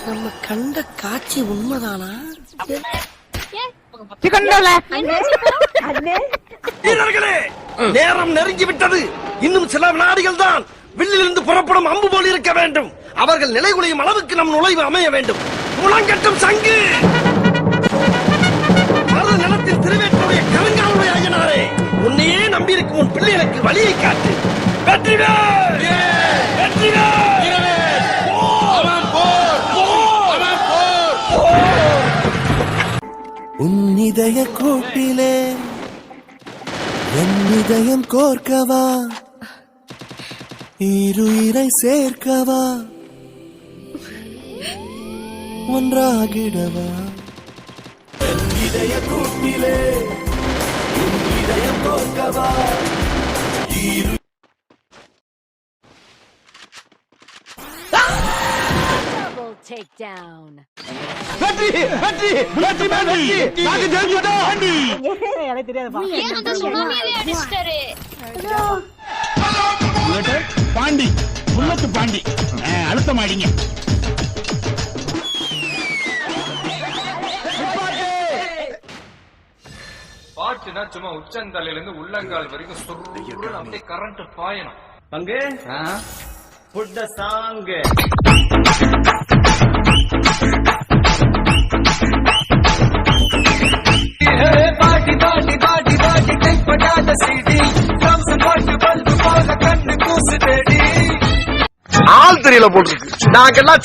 நம்ம கண்ட காட்சி உண்மைதானா? நேரம் நெருங்கிவிட்டது. இன்னும் சில வினாடிகள் தான். வில்லிலிருந்து புறப்படும் அம்பு போல் இருக்க வேண்டும். அவர்கள் நிலைகுலையும் அளவுக்கு நம் நுழைவு அமைய வேண்டும். முழங்கட்டும் சங்கு. மருத நிலத்தில் திருவேற்றுடைய கருங்காலுடைய ஐயனாரே, உன்னையே நம்பியிருக்கும் உன் பிள்ளைகளுக்கு வழியை காட்டு. வெற்றிவேல், வெற்றிவேல். உன் இதய கூட்டிலே என் இதயம் கோர்க்கவா, இருயிரை சேர்க்கவா, ஒன்றாகிடவா. என் இதய கூட்டிலே என் இதயம் கோர்க்கவா, Takedown. வெற்றி, வெற்றி, வெற்றி, வெற்றி. நாங்க ஜெயிச்சிட்டோம். எனக்கு தெரியாதுப்பா. ஏன் அந்த சுனாமியே அடிச்சிட்டாரு? பாண்டி, புல்லத்து பாண்டி, அழுத்தம் ஆடிங்க. பாட்டுனா சும்மா உச்சந்தலையில இருந்து உள்ளங்கால் வரைக்கும் சொல்லுன்னு அப்படியே கரண்ட் பாயணும். பங்கு புட்ட சாங்கு பாட்டி பாட்டி பாட்டி பாட்டி கைப்படாத சீடி கம்ச பாட்டு பல்பு போல கண்ணு கூசு தேடி ஆள் தெரியல போட்டுருக்கு. நாங்கெல்லாம்